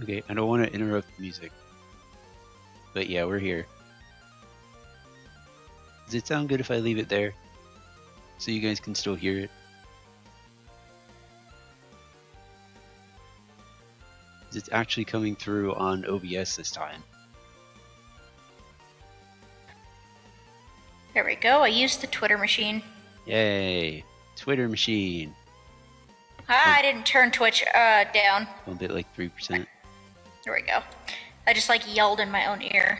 Okay, I don't want to interrupt the music. But yeah, we're here. Does it sound good if I leave it there? So you guys can still hear it? It's actually coming through on OBS this time. There we go. I used the Twitter machine. Yay! Twitter machine. I didn't turn Twitch down. A little bit like 3%. There we go. I just yelled in my own ear.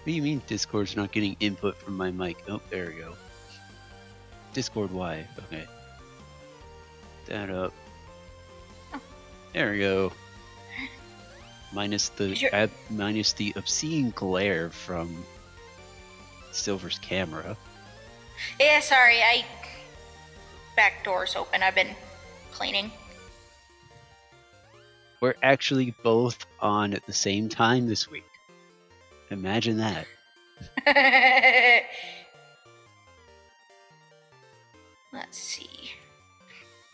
What do you mean Discord's not getting input from my mic? Oh, there we go. Discord Y. Okay. That up. Oh. There we go. Minus the obscene glare from Silver's camera. Yeah, sorry. Back door's open. I've been cleaning. We're actually both on at the same time this week. Imagine that. Let's see.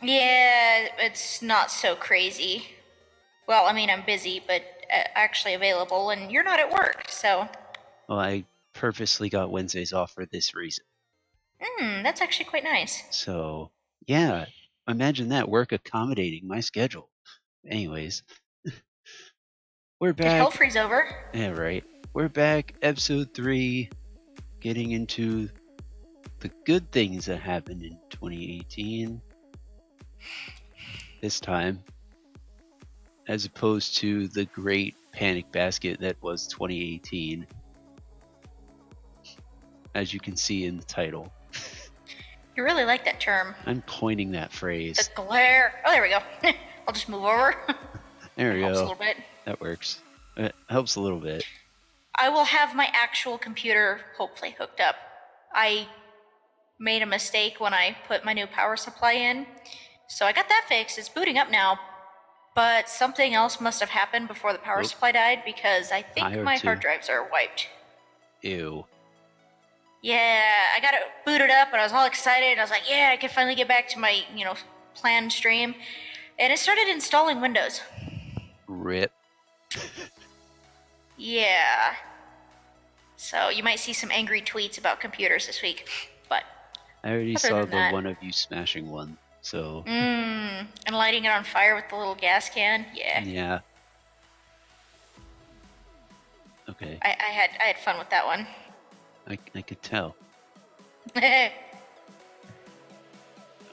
Yeah, it's not so crazy. Well, I mean, I'm busy, but actually available, and you're not at work, so... Well, I purposely got Wednesdays off for this reason. That's actually quite nice. So, yeah, imagine that, work accommodating my schedule. Anyways, we're back. Did hell freeze over? Yeah, right. We're back, episode 3, getting into the good things that happened in 2018. This time, as opposed to the great panic basket that was 2018, as you can see in the title. You really like that term. I'm coining that phrase. The glare. Oh, there we go. I'll just move over. There we go. Helps a little bit. That works. It helps a little bit. I will have my actual computer hopefully hooked up. I made a mistake when I put my new power supply in. So I got that fixed. It's booting up now. But something else must have happened before the power supply died, because I think my hard drives are wiped. Ew. Yeah, I got it booted up and I was all excited. I was like, yeah, I can finally get back to my, planned stream. And it started installing Windows. RIP. Yeah. So you might see some angry tweets about computers this week. But I already saw the one of you smashing one, so... and lighting it on fire with the little gas can. Yeah. Yeah. Okay. I had fun with that one. I could tell. Okay.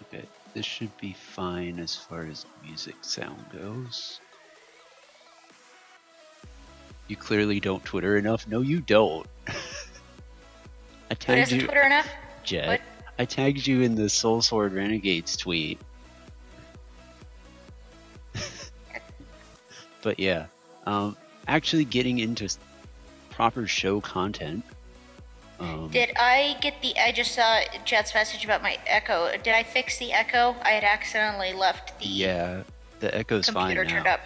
Okay, this should be fine as far as music sound goes. You clearly don't Twitter enough. No, you don't. I tagged you. Twitter enough? Jet. What? I tagged you in the Soul Sword Renegades tweet. But yeah, actually getting into proper show content. Did I get I just saw Jet's message about my Echo. Did I fix the Echo? I had accidentally left the... Yeah, the Echo's fine now. Computer turned up.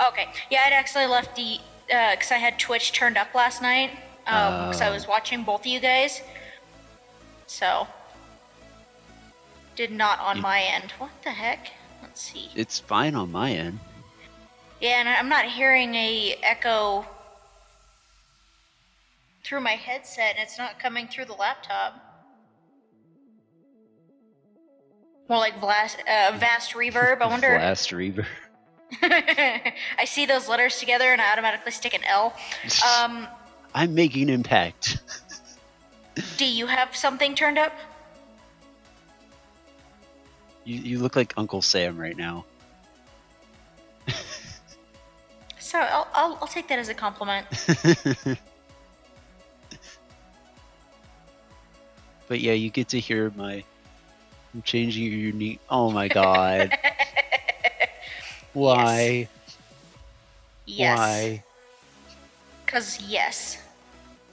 Okay. Yeah, I'd accidentally left the... because I had Twitch turned up last night. Because I was watching both of you guys. So... Did not on my end. What the heck? Let's see. It's fine on my end. Yeah, and I'm not hearing a echo through my headset, and it's not coming through the laptop. More like vast reverb. I wonder. Vast reverb. I see those letters together, and I automatically stick an L. I'm making impact. Do you have something turned up? You look like Uncle Sam right now. So I'll take that as a compliment. But yeah, you get to hear I'm changing your unique. Oh my god. Why? Yes. Why? Because yes.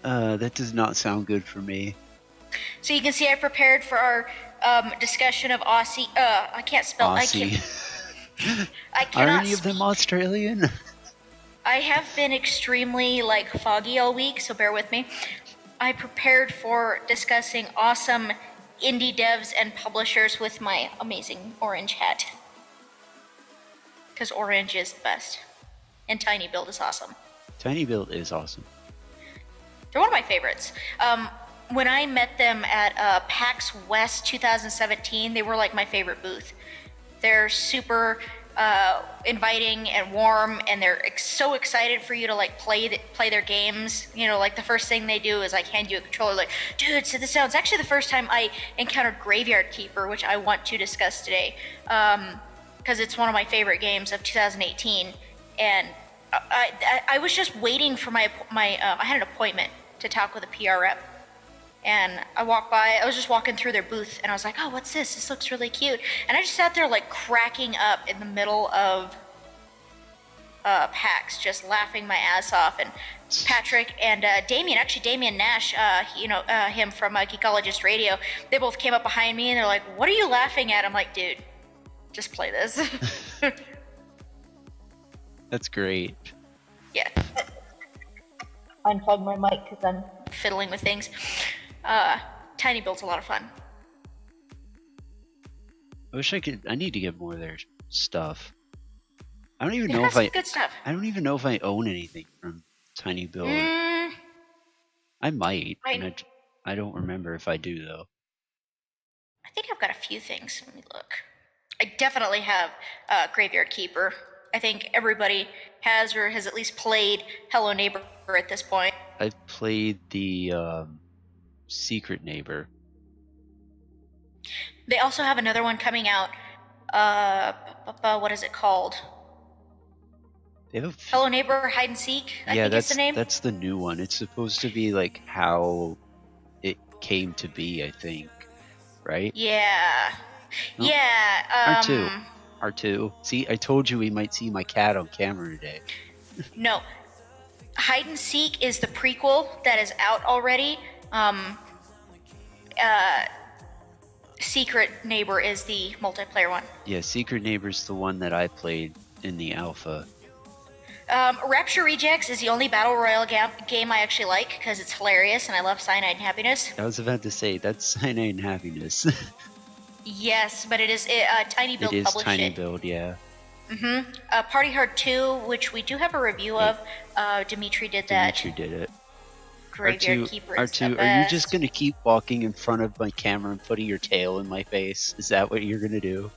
That does not sound good for me. So you can see I prepared for our discussion of Aussie. I can't spell. Aussie. I cannot. Are any of them Australian? I have been extremely foggy all week, so bear with me. I prepared for discussing awesome indie devs and publishers with my amazing orange hat. Because orange is the best. And Tiny Build is awesome. Tiny Build is awesome. They're one of my favorites. When I met them at PAX West 2017, they were like my favorite booth. They're super inviting and warm, and they're so excited for you to like play their games. You know, like the first thing they do is like hand you a controller, like, dude, so this sounds. Actually, the first time I encountered Graveyard Keeper, which I want to discuss today, because it's one of my favorite games of 2018, and I was just waiting for my I had an appointment to talk with a PR rep. And I walked by, I was just walking through their booth, and I was like, oh, what's this? This looks really cute. And I just sat there like cracking up in the middle of PAX, just laughing my ass off. And Patrick and Damian Nash, him from Geekologist Radio, they both came up behind me, and they're like, what are you laughing at? I'm like, dude, just play this. That's great. Yeah. Unplug my mic because I'm fiddling with things. Tiny Build's a lot of fun. I wish I need to get more of their stuff. I don't even They've know got if some good stuff. I don't even know if I own anything from Tiny Build. I might. Right. And I don't remember if I do though. I think I've got a few things. Let me look. I definitely have Graveyard Keeper. I think everybody has or has at least played Hello Neighbor at this point. I've played the Secret Neighbor. They also have another one coming out. What is it called? They have Hello Neighbor Hide and Seek, I think is the name. That's the new one. It's supposed to be like how it came to be, I think. Right? Yeah. No. Yeah. R2. See, I told you we might see my cat on camera today. No. Hide and Seek is the prequel that is out already. Secret Neighbor is the multiplayer one. Yeah, Secret Neighbor's the one that I played in the alpha. Rapture Rejects is the only battle royale game I actually like because it's hilarious and I love Cyanide and Happiness. I was about to say that's Cyanide and Happiness. Yes, but it is Tiny Build it is published Tiny it. Build, yeah. Party Hard 2, which we do have a review of. Dimitri did that. Dimitri did it. Graveyard Keeper is the R2, best. are you just gonna keep walking in front of my camera and putting your tail in my face? Is that what you're gonna do?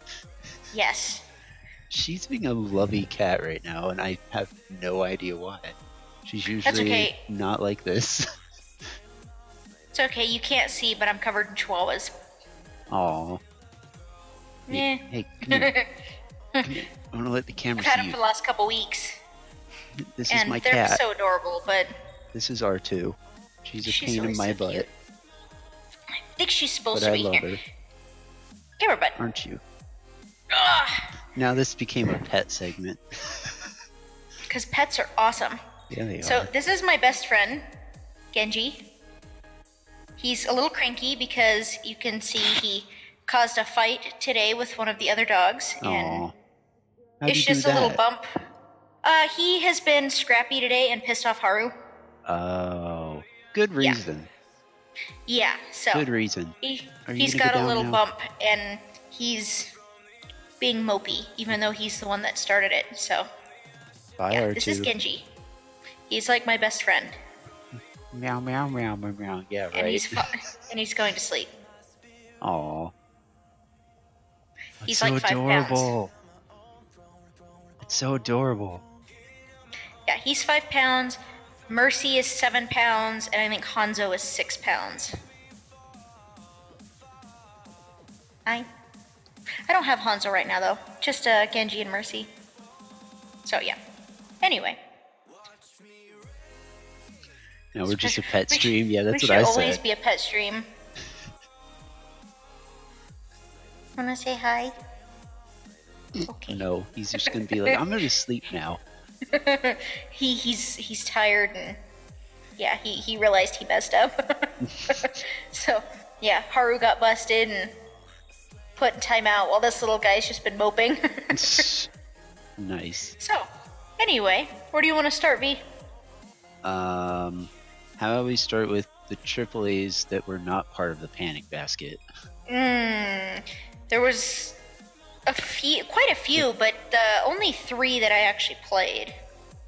Yes. She's being a lovey cat right now, and I have no idea why. She's usually okay. not like this. It's okay, you can't see, but I'm covered in chihuahuas. Aw. Yeah. Hey, come here. Come here. I want to let the camera I've had see them you. for the last couple weeks. This And is my they're cat. so adorable, but This is R2. She's a pain in always my so butt, cute. I think she's supposed but to I be love here. her. Give her butt. Aren't you? Ugh. Now this became a pet segment. Because pets are awesome. Yeah, they So are. this is my best friend, Genji. He's a little cranky because you can see he caused a fight today with one of the other dogs, and Aw. How'd it's you do just a little that? bump. He has been scrappy today and pissed off Haru. Oh. Good Yeah. reason. Yeah, so Good reason. Are you he's gonna got go a down little now? bump, and he's being mopey, even though he's the one that started it. So Bye, yeah, R2. this is Genji. He's like my best friend, Meow, meow, meow, meow, meow. Yeah, right. and he's going to sleep. Aw. He's so like 5 pounds. adorable. It's so adorable. Yeah, he's 5 pounds. Mercy is 7 pounds, and I think Hanzo is 6 pounds. I don't have Hanzo right now though. Just Genji and Mercy. So yeah. Anyway. No, we're just a pet stream. Yeah, that's we what I should always said. be a pet stream. Wanna say hi? Okay. No, he's just gonna be like, I'm gonna sleep now. He's tired, and yeah, he realized he messed up. So yeah, Haru got busted and put in timeout while this little guy's just been moping. Nice. So anyway, where do you want to start, V? How about we start with the AAAs that were not part of the Panic Basket? There was quite a few, but only 3 that I actually played.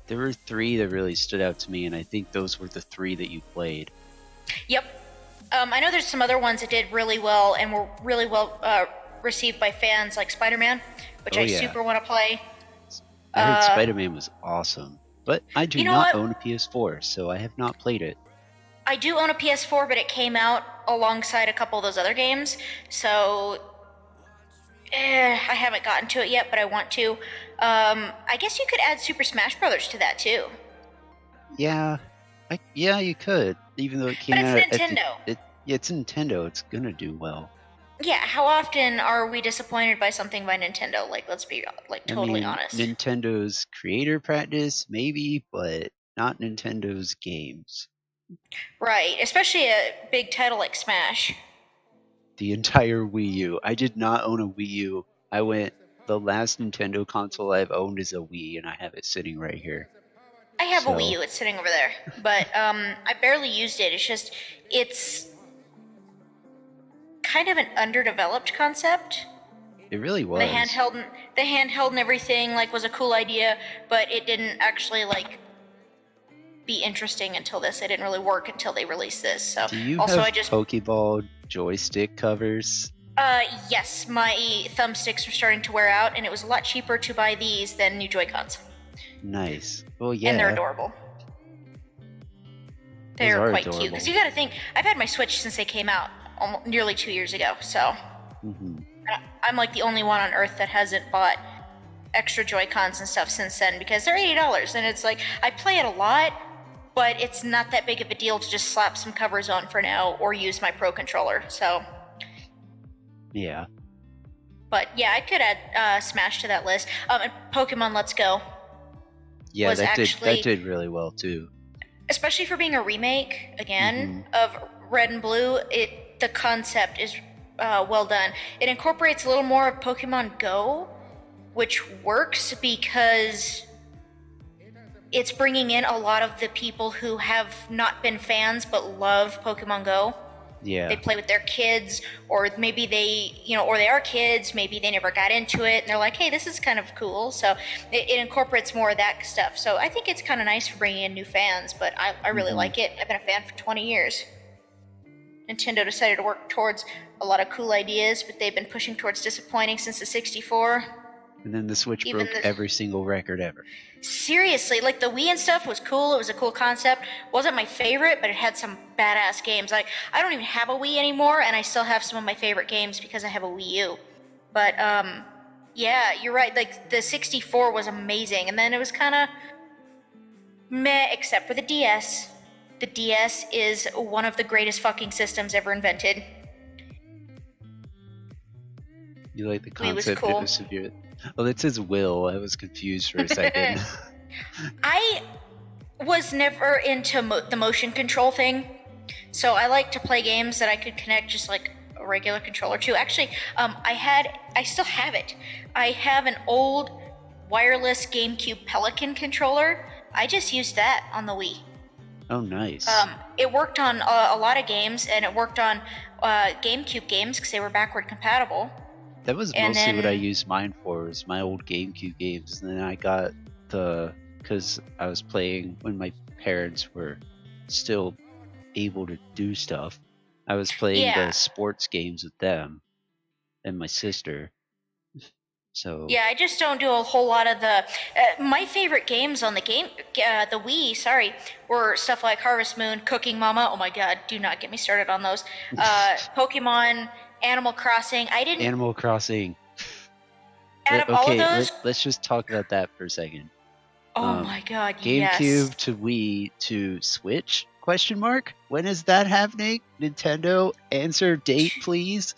There were 3 that really stood out to me, and I think those were the 3 that you played. Yep. I know there's some other ones that did really well and were really well received by fans, like Spider-Man, which I super want to play. I heard Spider-Man was awesome, but I do not own a PS4, so I have not played it. I do own a PS4, but it came out alongside a couple of those other games, so I haven't gotten to it yet, but I want to. I guess you could add Super Smash Brothers to that too. Yeah, yeah, you could. Even though it came out, but it's Nintendo. It's Nintendo. It's gonna do well. Yeah, how often are we disappointed by something by Nintendo? Like, let's be totally honest. Nintendo's creator practice, maybe, but not Nintendo's games. Right, especially a big title like Smash. The entire Wii U. I did not own a Wii U. The last Nintendo console I've owned is a Wii, and I have it sitting right here. I have a Wii U. It's sitting over there, but I barely used it. It's kind of an underdeveloped concept. It really was. The handheld and everything was a cool idea, but it didn't actually be interesting until this. It didn't really work until they released this. So do you have Pokeball joystick covers? Yes, my thumbsticks were starting to wear out, and it was a lot cheaper to buy these than new Joy-Cons. Nice. Well, yeah. And they're adorable. They're quite cute. Because you got to think, I've had my Switch since they came out, nearly 2 years ago. So I'm the only one on Earth that hasn't bought extra Joy-Cons and stuff since then, because they're $80, and it's I play it a lot, but it's not that big of a deal to just slap some covers on for now or use my Pro Controller. So yeah. But yeah, I could add Smash to that list. And Pokemon Let's Go. Yeah, that did really well too. Especially for being a remake again of Red and Blue. The concept is well done. It incorporates a little more of Pokemon Go, which works because it's bringing in a lot of the people who have not been fans but love Pokemon Go. Yeah. They play with their kids, or maybe or they are kids, maybe they never got into it, and they're like, hey, this is kind of cool. So it incorporates more of that stuff. So I think it's kind of nice for bringing in new fans, but I really like it. I've been a fan for 20 years. Nintendo decided to work towards a lot of cool ideas, but they've been pushing towards disappointing since the 64. And then the Switch broke every single record ever. Seriously, the Wii and stuff was cool. It was a cool concept. Wasn't my favorite, but it had some badass games. I don't even have a Wii anymore, and I still have some of my favorite games because I have a Wii U. But, yeah, you're right. The 64 was amazing, and then it was kind of meh, except for the DS. The DS is one of the greatest fucking systems ever invented. You like the concept that was severe. Oh, that says Will. I was confused for a second. I was never into the motion control thing, so I like to play games that I could connect just a regular controller to. Actually, I still have it. I have an old wireless GameCube Pelican controller. I just used that on the Wii. Oh, nice. It worked on a lot of games, and it worked on GameCube games because they were backward compatible. That was mostly what I used mine for, was my old GameCube games. And then I got because I was playing when my parents were still able to do stuff. I was playing the sports games with them and my sister. So yeah, I just don't do a whole lot of the. My favorite games on the Wii, were stuff like Harvest Moon, Cooking Mama. Oh my god, do not get me started on those. Pokemon, Animal Crossing. Animal Crossing. Out of all of those, let's just talk about that for a second. Oh my god, GameCube to Wii to Switch? ? When is that happening? Nintendo, answer date, please.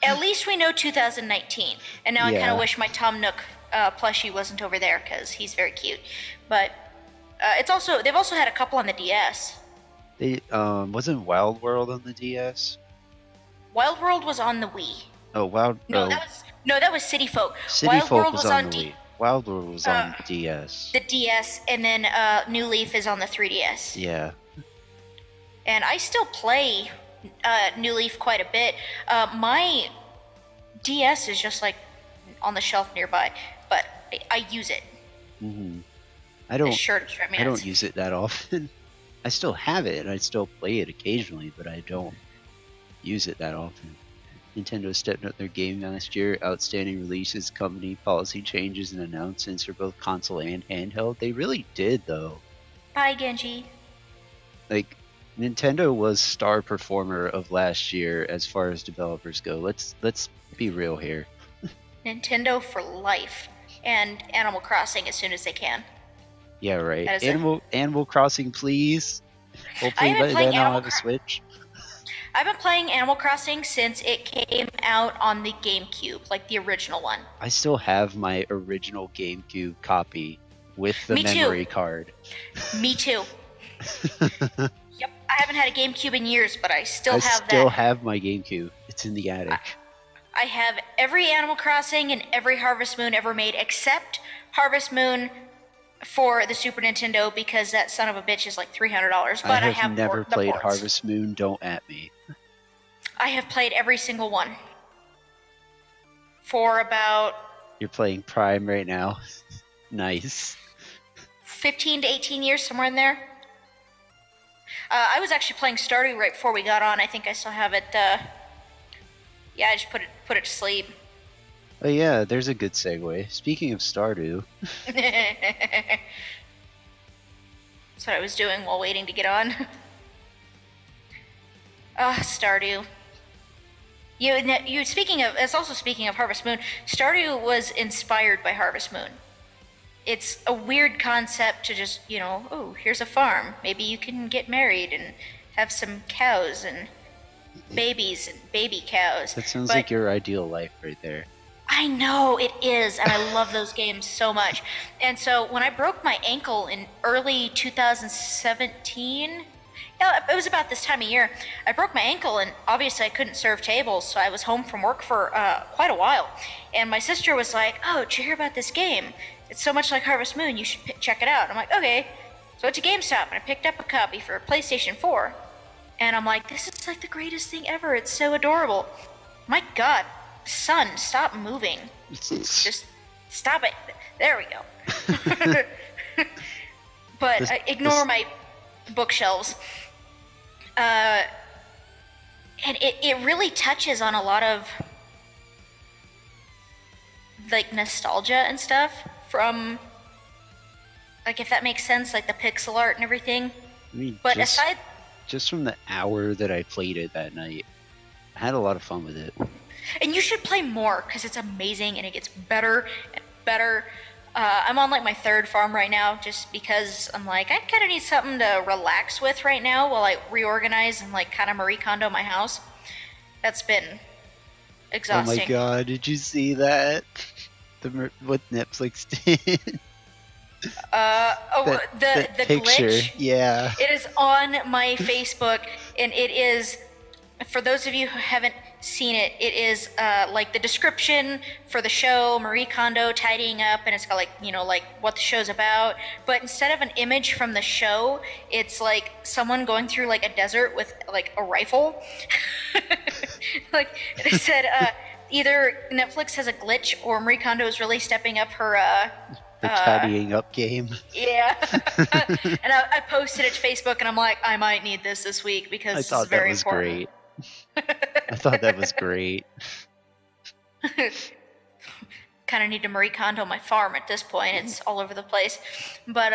At least we know 2019. And now I kind of wish my Tom Nook plushie wasn't over there because he's very cute. But they've also had a couple on the DS. Wasn't Wild World on the DS? Wild World was on the Wii. Oh, that was City Folk. City Folk was on the Wii. Wild World was on the DS. The DS, and then New Leaf is on the 3DS. Yeah. And I still play New Leaf quite a bit. My DS is just like on the shelf nearby, but I use it. Mm-hmm. I don't use it that often. I still have it, and I still play it occasionally, but I don't use it that often. Nintendo stepped up their game last year. Outstanding releases, company policy changes, and announcements for both console and handheld. They really did, though. Bye, Genji. Like, Nintendo was star performer of last year as far as developers go. Let's be real here. Nintendo for life, and Animal Crossing as soon as they can. Yeah, right. Animal Crossing, please. Hopefully by then I'll have a Switch. I've been playing Animal Crossing since it came out on the GameCube, like the original one. I still have my original GameCube copy with the memory card. Me too. Yep, I haven't had a GameCube in years, but I still have that. I still have my GameCube. It's in the attic. I have every Animal Crossing and every Harvest Moon ever made, except Harvest Moon for the Super Nintendo, because that son of a bitch is like $300. But I have never played Harvest Moon. Don't at me. I have played every single one. For about... You're playing Prime right now. Nice. 15 to 18 years, somewhere in there. I was actually playing Stardew right before we got on. I think I still have it. Yeah, I just put it to sleep. Oh yeah, there's a good segue. Speaking of Stardew. That's what I was doing while waiting to get on. Stardew. It's also speaking of Harvest Moon. Stardew was inspired by Harvest Moon. It's a weird concept to just, oh, here's a farm. Maybe you can get married and have some cows and babies and baby cows. That sounds like your ideal life right there. I know, it is, and I love those games so much. And so when I broke my ankle in early 2017, it was about this time of year, I broke my ankle, and obviously I couldn't serve tables, so I was home from work for quite a while. And my sister was like, oh, did you hear about this game? It's so much like Harvest Moon, you should check it out. I'm like, okay. So I went to GameStop, and I picked up a copy for PlayStation 4. And I'm like, this is like the greatest thing ever. It's so adorable. My God, son, stop moving. Just stop it. There we go. But ignore my bookshelves. And it really touches on a lot of like nostalgia and stuff from, like, if that makes sense, like the pixel art and everything. I mean, but just from the hour that I played it that night, I had a lot of fun with it. And you should play more, because it's amazing and it gets better and better. I'm on like my third farm right now, just because I'm like, I kind of need something to relax with right now while I reorganize and like kind of Marie Kondo my house. That's been exhausting. Oh my God, did you see that? What Netflix did? The picture. Glitch. Yeah. It is on my Facebook, and it is, for those of you who haven't seen it, it is like the description for the show, Marie Kondo tidying up, and it's got like, like what the show's about. But instead of an image from the show, it's like someone going through like a desert with like a rifle. Like they said, either Netflix has a glitch or Marie Kondo is really stepping up her the tidying up game. Yeah. And I posted it to Facebook, and I'm like, I might need this week because this is very important. Great. I thought that was great. Kind of need to Marie Kondo my farm at this point. It's all over the place. But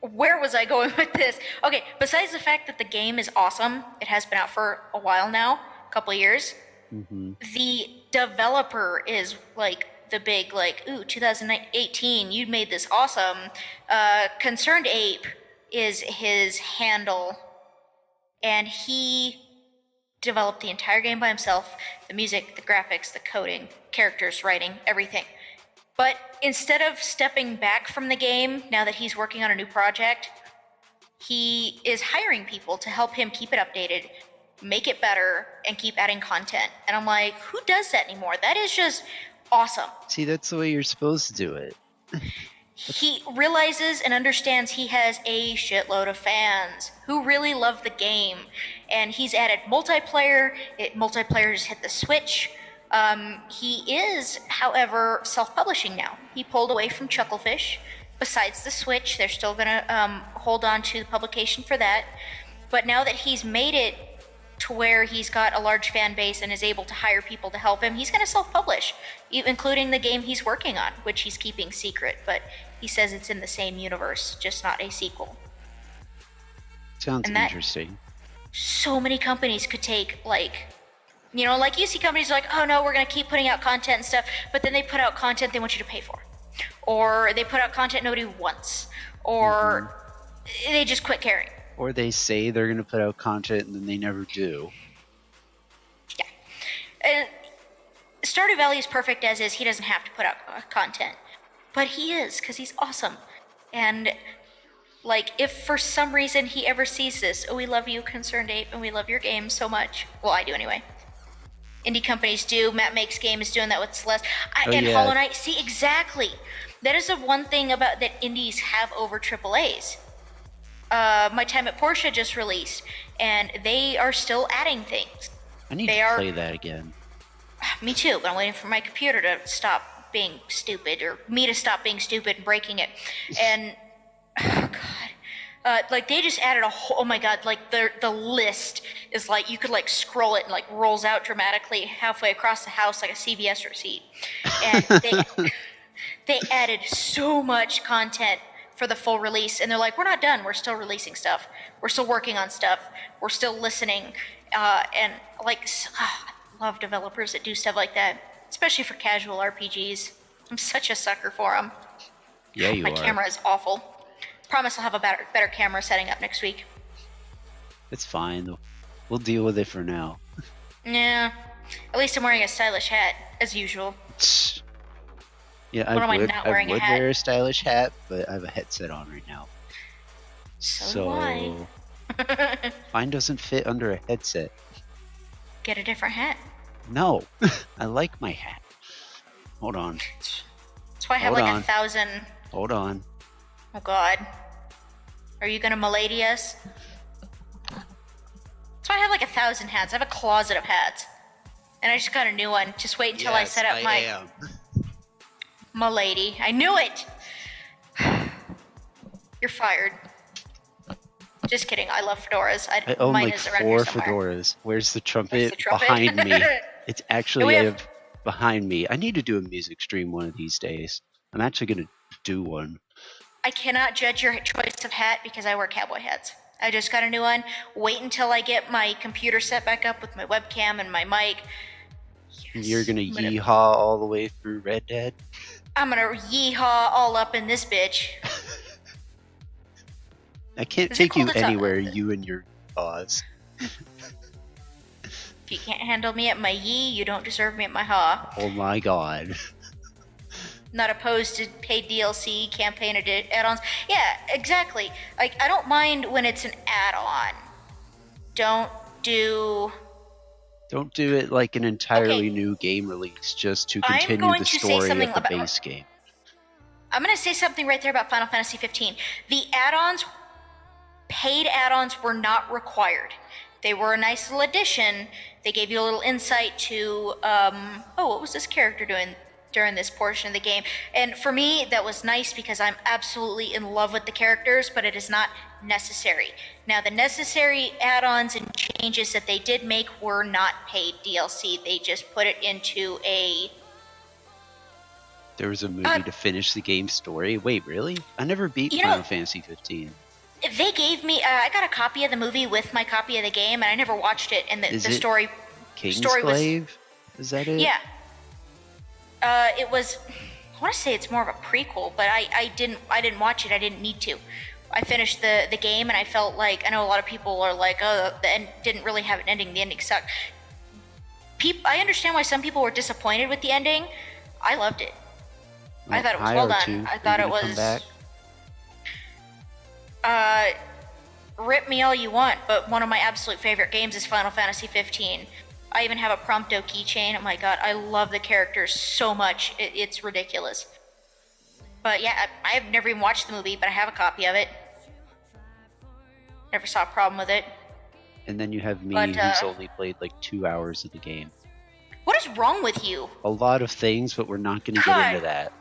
where was I going with this? Okay, besides the fact that the game is awesome, it has been out for a while now, a couple of years. Mm-hmm. The developer is like the big, like, ooh, 2018, you made this awesome. Concerned Ape is his handle, and he developed the entire game by himself. The music, the graphics, the coding, characters, writing, everything. But instead of stepping back from the game, now that he's working on a new project, he is hiring people to help him keep it updated, make it better, and keep adding content. And I'm like, who does that anymore? That is just awesome. See, that's the way you're supposed to do it. he realizes and understands he has a shitload of fans who really love the game, and he's added multiplayer. Multiplayer just hit the Switch. He is, however, self-publishing now. He pulled away from Chucklefish. Besides the Switch, they're still gonna hold on to the publication for that. But now that he's made it to where he's got a large fan base and is able to hire people to help him, he's going to self-publish, including the game he's working on, which he's keeping secret, but he says it's in the same universe, just not a sequel. Sounds interesting. So many companies could take, like, you know, like you see companies like, oh no, we're going to keep putting out content and stuff, but then they put out content they want you to pay for. Or they put out content nobody wants. Or they just quit caring. Or they say they're going to put out content and then they never do. Yeah. And Stardew Valley is perfect as is. He doesn't have to put out content. But he is, because he's awesome. And, like, if for some reason he ever sees this, oh, we love you, Concerned Ape, and we love your game so much. Well, I do anyway. Indie companies do. Matt Makes Game is doing that with Celeste. Hollow Knight. See, exactly. That is the one thing about that indies have over AAAs. My Time at Portia just released, and they are still adding things. I need to play that again. Me too, but I'm waiting for my computer to stop being stupid, or me to stop being stupid and breaking it. And, oh god. Like, they just added a whole, oh my god, like, the list is like, you could, like, scroll it and, like, rolls out dramatically halfway across the house like a CVS receipt. And they added so much content for the full release, and they're like, we're not done, we're still releasing stuff, we're still working on stuff, we're still listening, and like, I love developers that do stuff like that, especially for casual RPGs. I'm such a sucker for them. Yeah, you My camera is awful. Promise I'll have a better camera setting up next week. It's fine, we'll deal with it for now. Yeah, at least I'm wearing a stylish hat, as usual. Yeah, I would wear a stylish hat, but I have a headset on right now. So mine doesn't fit under a headset. Get a different hat. No, I like my hat. Hold on. That's why I have 1,000. Hold on. Oh god. Are you gonna milady us? That's why I have 1,000 hats. I have a closet of hats. And I just got a new one. Just wait until I set up my... Milady. I knew it! You're fired. Just kidding. I love fedoras. I own like 4 fedoras. Where's the trumpet? Behind me. It's actually behind me. I need to do a music stream one of these days. I'm actually going to do one. I cannot judge your choice of hat because I wear cowboy hats. I just got a new one. Wait until I get my computer set back up with my webcam and my mic. Yes. You're going to yeehaw all the way through Red Dead? I'm gonna yeehaw all up in this bitch. I can't take you anywhere, you and your paws. If you can't handle me at my yee, you don't deserve me at my haw. Oh my god. Not opposed to paid DLC, campaign add-ons. Yeah, exactly. Like, I don't mind when it's an add-on. Don't do it like an entirely new game release just to continue the story of the base game. I'm going to say something right there about Final Fantasy 15. The add-ons, paid add-ons, were not required. They were a nice little addition. They gave you a little insight to, what was this character doing during this portion of the game? And for me, that was nice because I'm absolutely in love with the characters, but it is not necessary. Now, the necessary add-ons and changes that they did make were not paid DLC. They just put it into a... There was a movie to finish the game's story? Wait, really? I never beat Final Fantasy 15. They gave me... I got a copy of the movie with my copy of the game, and I never watched it. And the story... Kingsglaive? Is that it? Yeah. It was... I want to say it's more of a prequel, but I didn't watch it. I didn't need to. I finished the game, and I felt like... I know a lot of people are like, oh, the end didn't really have an ending. The ending sucked. I understand why some people were disappointed with the ending. I loved it. I thought it was well done. I thought it was... Rip me all you want, but one of my absolute favorite games is Final Fantasy 15. I even have a Prompto keychain. Oh my god, I love the characters so much. It's ridiculous. But yeah, I've never even watched the movie, but I have a copy of it. Never saw a problem with it. And then you have me, But, who's only played like 2 hours of the game. What is wrong with you? A lot of things, but we're not going to get into that.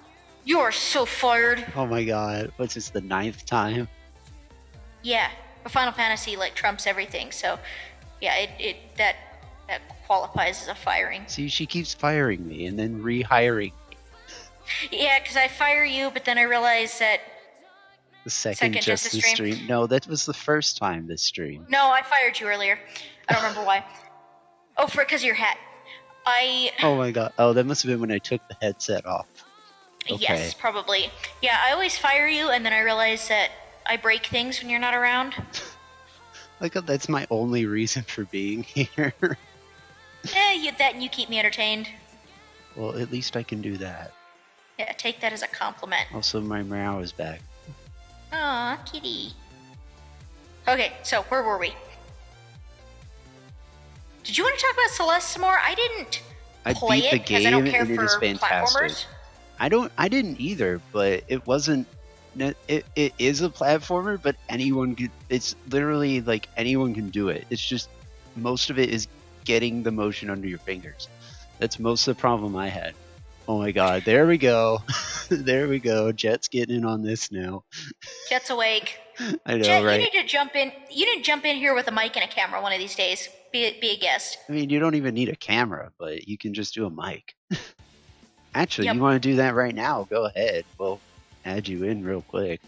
You are so fired. Oh my god, what's this, the 9th time? Yeah, but Final Fantasy like trumps everything, so yeah, that qualifies as a firing. See, she keeps firing me and then rehiring me. Yeah, because I fire you, but then I realize that The second Justice stream. No, that was the first time this stream. No, I fired you earlier. I don't remember why. Oh, because of your hat. Oh my god. Oh, that must have been when I took the headset off. Okay. Yes, probably. Yeah, I always fire you, and then I realize that I break things when you're not around. Like, that's my only reason for being here. That and you keep me entertained. Well, at least I can do that. Yeah, take that as a compliment. Also, my morale is back. Aw, kitty. Okay, so where were we? Did you want to talk about Celeste some more? I didn't play beat the it because I game don't care and it for is fantastic. platformers. I didn't either, but it wasn't. It is a platformer, but anyone could. It's literally like anyone can do it. It's just most of it is getting the motion under your fingers. That's most of the problem I had. Oh my god, there we go. There we go. Jet's getting in on this now. Jet's awake. I know, Jet, right? you need to jump in. You need to jump in here with a mic and a camera one of these days. Be a guest. I mean, you don't even need a camera, but you can just do a mic. Actually, Yep. you want to do that right now? Go ahead. We'll add you in real quick.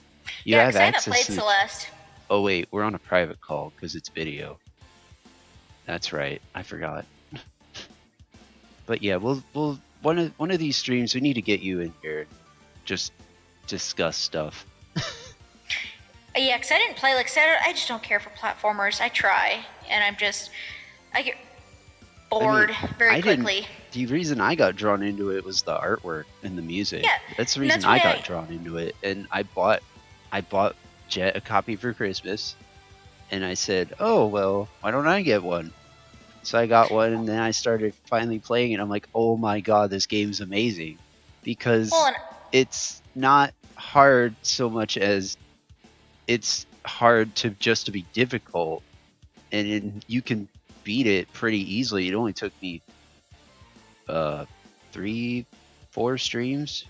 You Yeah, have because I haven't access played to. Celeste. Oh wait, we're on a private call because it's video. That's right. I forgot. But yeah, we'll one of these streams we need to get you in here, just discuss stuff. Yeah, because I didn't play like Saturday. I just don't care for platformers. I try, and I get bored very quickly. The reason I got drawn into it was the artwork and the music. Yeah, that's the reason I got drawn into it. And I bought Jet a copy for Christmas, and I said, "Oh well, why don't I get one?" So I got one, and then I started finally playing it. I'm like, "Oh my god, this game's amazing!" Because it's not hard so much as it's hard to be difficult, and you can beat it pretty easily. It only took me 3-4 streams,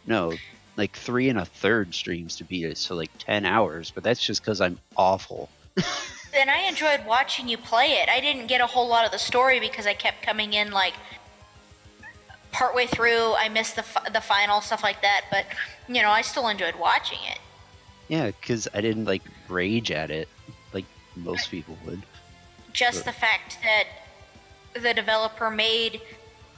no, like 3 1/3 streams to beat it, so like 10 hours, but that's just because I'm awful. Then I enjoyed watching you play it. I didn't get a whole lot of the story because I kept coming in like partway through. I missed the final, stuff like that, but you know, I still enjoyed watching it. Yeah, because I didn't like rage at it like most people would. Just the fact that the developer made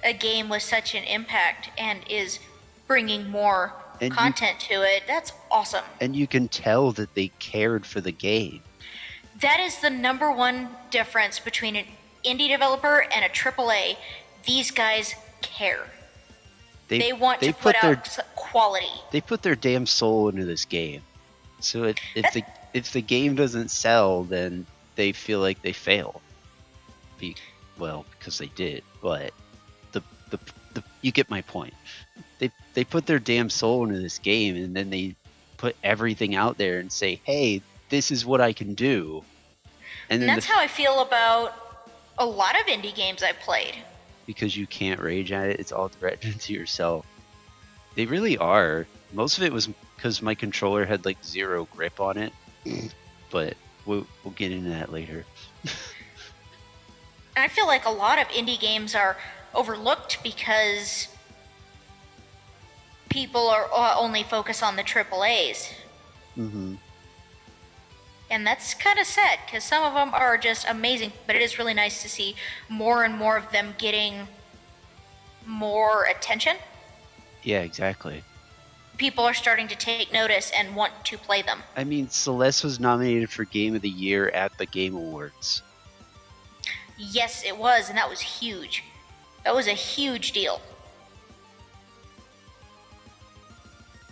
a game with such an impact and is bringing more content to it, that's awesome. And you can tell that they cared for the game. That is the number one difference between an indie developer and a AAA. These guys care. They want to put out quality. They put their damn soul into this game. So if the game doesn't sell, then they feel like they failed. Because they did, but the you get my point. They put their damn soul into this game, and then they put everything out there and say, "Hey, this is what I can do." And then that's how I feel about a lot of indie games I've played. Because you can't rage at it, it's all directed to yourself. They really are. Most of it was because my controller had like 0 grip on it, but we'll get into that later. And I feel like a lot of indie games are overlooked because people are only focused on the AAAs. Mm-hmm. And that's kind of sad because some of them are just amazing, but it is really nice to see more and more of them getting more attention. Yeah, exactly. People are starting to take notice and want to play them. I mean, Celeste was nominated for Game of the Year at the Game Awards. Yes, it was, and that was huge. That was a huge deal.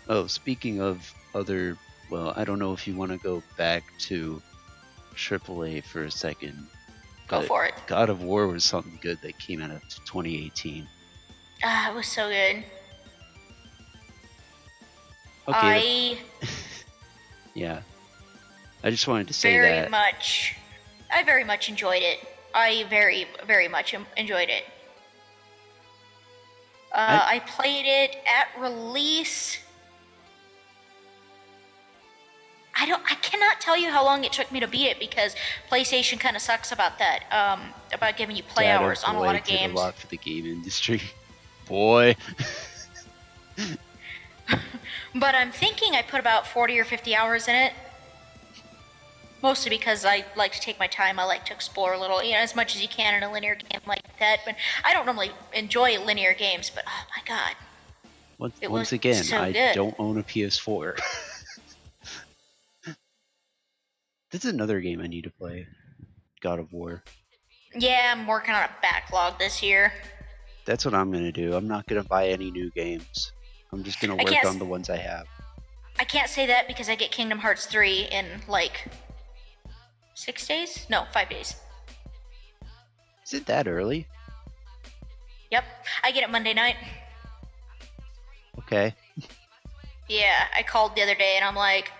Oh, speaking of other... Well, I don't know if you want to go back to AAA for a second. Go for it. God of War was something good that came out of 2018. Ah, it was so good. Okay. I Yeah. I just wanted to say very that. much, I very much enjoyed it. I very, very much enjoyed it. I played it at release. I cannot tell you how long it took me to beat it because PlayStation kind of sucks about that. About giving you play Dad, hours on a lot of did a games. lot for the game industry. Boy. But I'm thinking I put about 40 or 50 hours in it. Mostly because I like to take my time. I like to explore a little, as much as you can in a linear game like that. But I don't normally enjoy linear games, but oh my god. Once again, so I good. don't own a PS4. That's another game I need to play. God of War. Yeah, I'm working on a backlog this year. That's what I'm going to do. I'm not going to buy any new games. I'm just going to work on the ones I have. I can't say that because I get Kingdom Hearts 3 in like 6 days? No, 5 days. Is it that early? Yep. I get it Monday night. Okay. Yeah, I called the other day and I'm like,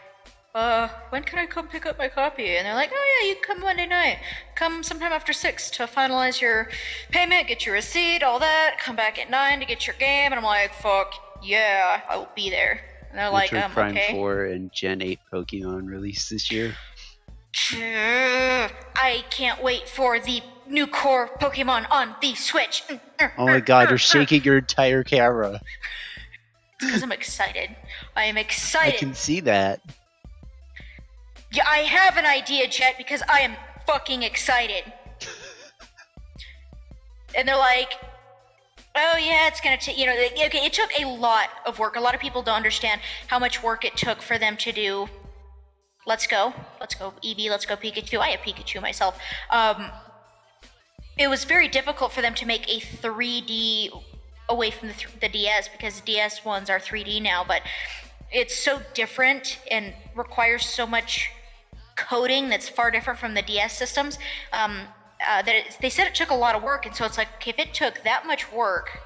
when can I come pick up my copy? And they're like, oh yeah, you can come Monday night. Come sometime after 6 to finalize your payment, get your receipt, all that. Come back at 9 to get your game. And I'm like, fuck yeah, I will be there. And they're like, Prime okay. 4 and Gen 8 Pokemon released this year. I can't wait for the new core Pokemon on the Switch. Oh my god, you're shaking your entire camera. It's because I'm excited. I am excited. I can see that. Yeah, I have an idea, Jet, because I am fucking excited. And they're like, oh yeah, it's gonna take, okay, it took a lot of work. A lot of people don't understand how much work it took for them to do Let's Go Eevee, Let's Go Pikachu. I have Pikachu myself. It was very difficult for them to make a 3D away from the DS because DS ones are 3D now, but it's so different and requires so much coding that's far different from the DS systems they said it took a lot of work. And so it's like, if it took that much work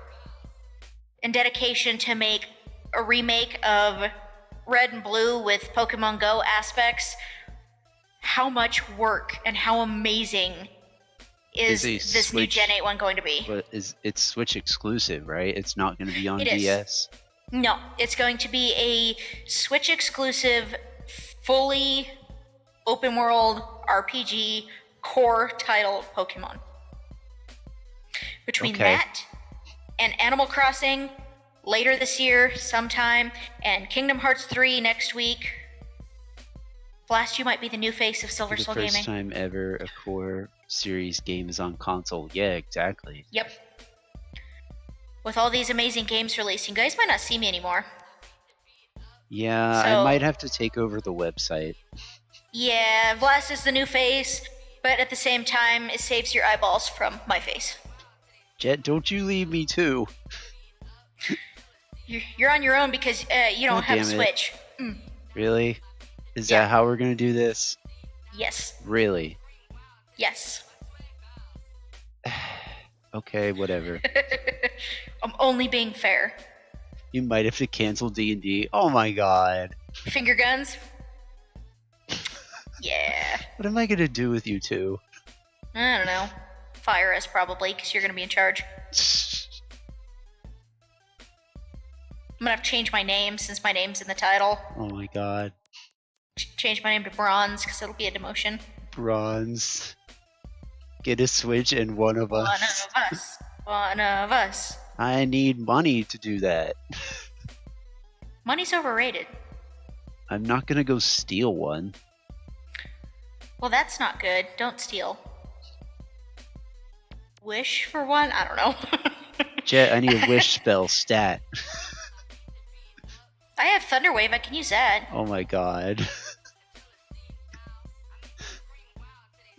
and dedication to make a remake of Red and Blue with Pokemon Go aspects, how much work and how amazing is this new Gen 8 one going to be? But it's Switch exclusive, right? It's not going to be on DS? No, it's going to be a Switch exclusive, fully open world RPG core title Pokemon. Between that and Animal Crossing later this year sometime, and Kingdom Hearts 3 next week, Blast, you might be the new face of Silver Soul Gaming. The first time ever a core series game is on console. Yeah, exactly. Yep. With all these amazing games releasing, you guys might not see me anymore. Yeah, I might have to take over the website. Yeah, Blast is the new face, but at the same time, it saves your eyeballs from my face. Jet, don't you leave me too. You're on your own because you don't have a Switch. Really? Is that how we're going to do this? Yes. Really? Yes. Okay, whatever. I'm only being fair. You might have to cancel D&D. Oh my god. Finger guns? Yeah. What am I going to do with you two? I don't know. Fire us probably, because you're going to be in charge. I'm going to have to change my name since my name's in the title. Oh my god. Change my name to Bronze, because it'll be a demotion. Bronze. Get a Switch and one of us. One of us. One of us. I need money to do that. Money's overrated. I'm not gonna go steal one. Well, that's not good. Don't steal. Wish for one? I don't know. Jet, I need a wish spell stat. I have Thunderwave. I can use that. Oh my god.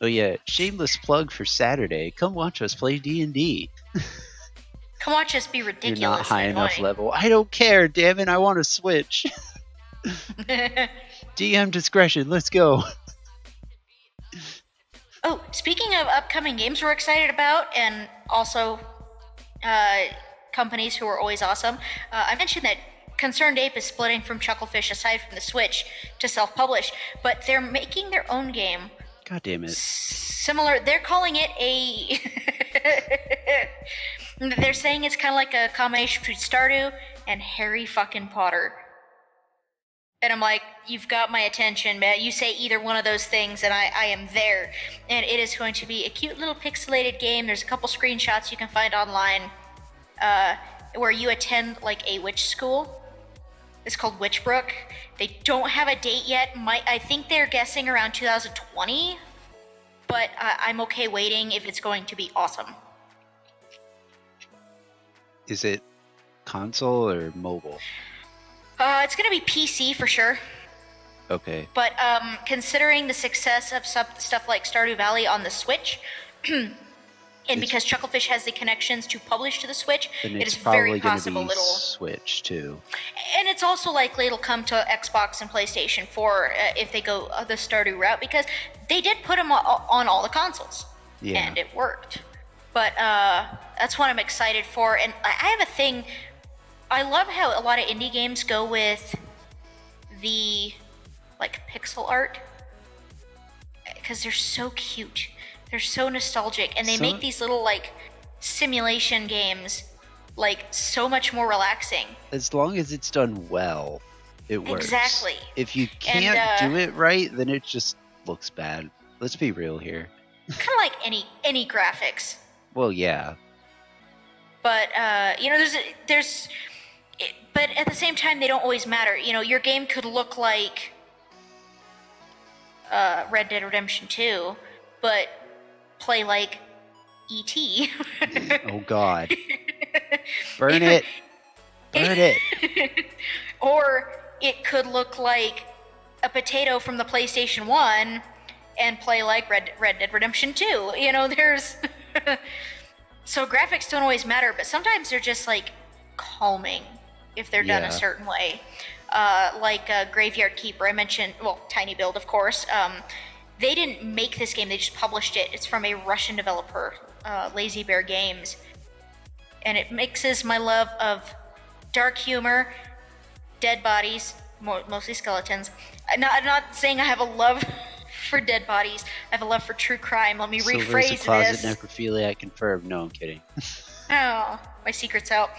Oh yeah, shameless plug for Saturday. Come watch us play D&D. Come watch us be ridiculous. You're not high enough level. I don't care, damn it, I want to switch. DM discretion, let's go. Oh, speaking of upcoming games we're excited about, and also companies who are always awesome, I mentioned that Concerned Ape is splitting from Chucklefish aside from the Switch to self-publish, but they're making their own game. God damn it. Similar, they're calling it a... They're saying it's kind of like a combination between Stardew and Harry fucking Potter. And I'm like, you've got my attention, man. You say either one of those things, and I am there. And it is going to be a cute little pixelated game. There's a couple screenshots you can find online where you attend like a witch school. It's called Witchbrook. They don't have a date yet. I think they're guessing around 2020, but I'm okay waiting if it's going to be awesome. Is it console or mobile? It's going to be PC for sure. Okay. But considering the success of stuff like Stardew Valley on the Switch, and because Chucklefish has the connections to publish to the Switch, it is very possible it'll Switch too. And it's also likely it'll come to Xbox and PlayStation 4 if they go the Stardew route, because they did put them on all the consoles, and it worked. But that's what I'm excited for. And I have a thing. I love how a lot of indie games go with the like pixel art because they're so cute. They're so nostalgic, and they make these little like simulation games like so much more relaxing. As long as it's done well, it works. Exactly. If you can't do it right, then it just looks bad. Let's be real here. Kind of like any graphics. Well, yeah. But but at the same time, they don't always matter. You know, your game could look like Red Dead Redemption 2, but play like E.T. Oh, God. Burn it. Burn it. Or it could look like a potato from the PlayStation 1 and play like Red Dead Redemption 2. You know, there's... So graphics don't always matter, but sometimes they're just like calming if they're done a certain way. Like Graveyard Keeper, I mentioned, well, Tiny Build, of course. They didn't make this game, they just published it. It's from a Russian developer, Lazy Bear Games. And it mixes my love of dark humor, dead bodies, mostly skeletons. I'm not saying I have a love for dead bodies. I have a love for true crime. Let me rephrase this. Closet necrophiliac confirmed. No, I'm kidding. Oh, my secret's out.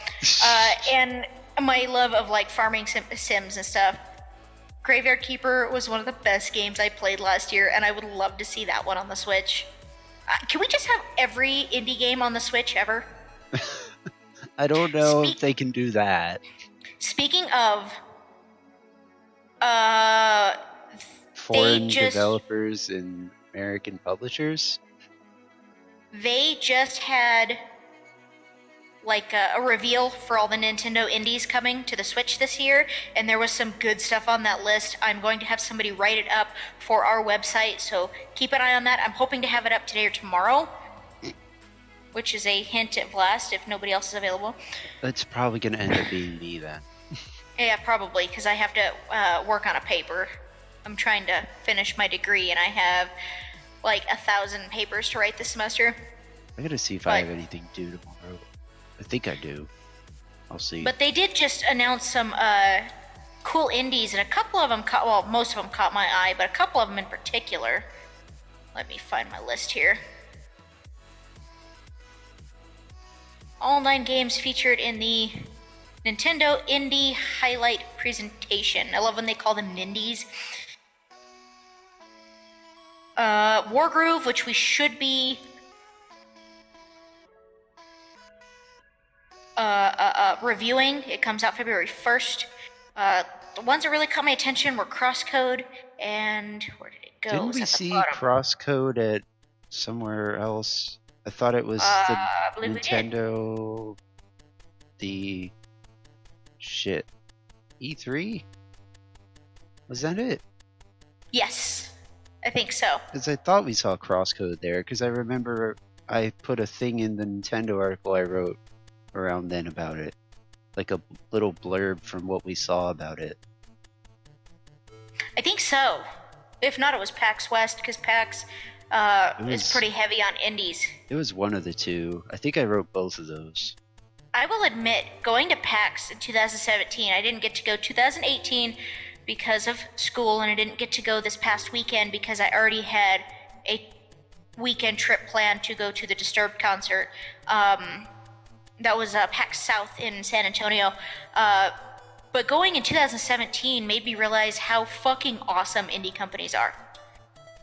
And my love of like farming sims and stuff. Graveyard Keeper was one of the best games I played last year, and I would love to see that one on the Switch. Can we just have every indie game on the Switch ever? I don't know if they can do that. Speaking of... foreign developers and American publishers? They just had like a reveal for all the Nintendo indies coming to the Switch this year, and there was some good stuff on that list. I'm going to have somebody write it up for our website, so keep an eye on that. I'm hoping to have it up today or tomorrow, which is a hint at Blast if nobody else is available. That's probably going to end up being me then. Yeah, probably, because I have to work on a paper. I'm trying to finish my degree, and I have like 1,000 papers to write this semester. I gotta see if I have anything due tomorrow. I think I do. I'll see. But they did just announce some cool indies, and a couple of them most of them caught my eye, but a couple of them in particular. Let me find my list here. All 9 games featured in the Nintendo Indie Highlight Presentation. I love when they call them Nindies. Wargroove, which we should be reviewing. It comes out February 1st. The ones that really caught my attention were Crosscode and... Where did it go? Didn't we see Crosscode at somewhere else? I thought it was the Nintendo... The... Shit. E3? Was that it? Yes. I think so. Because I thought we saw Crosscode there, because I remember I put a thing in the Nintendo article I wrote around then about it. Like a little blurb from what we saw about it. I think so. If not, it was PAX West, because PAX is pretty heavy on indies. It was one of the two. I think I wrote both of those. I will admit, going to PAX in 2017, I didn't get to go 2018 because of school, and I didn't get to go this past weekend because I already had a weekend trip planned to go to the Disturbed concert. That was PAX South in San Antonio. But going in 2017 made me realize how fucking awesome indie companies are.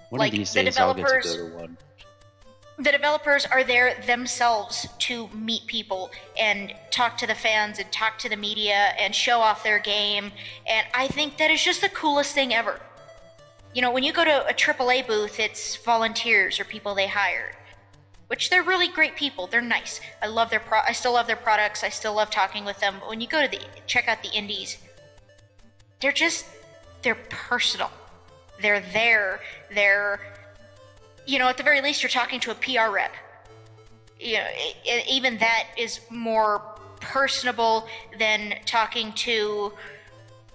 One of these days I'll get to go to one. The developers are there themselves to meet people and talk to the fans and talk to the media and show off their game. And I think that is just the coolest thing ever. You know, when you go to a AAA booth, it's volunteers or people they hired, which they're really great people. They're nice. I love I still love their products. I still love talking with them. But when you go to check out the indies, they're personal. They're there. You know, at the very least, you're talking to a PR rep. You know, even that is more personable than talking to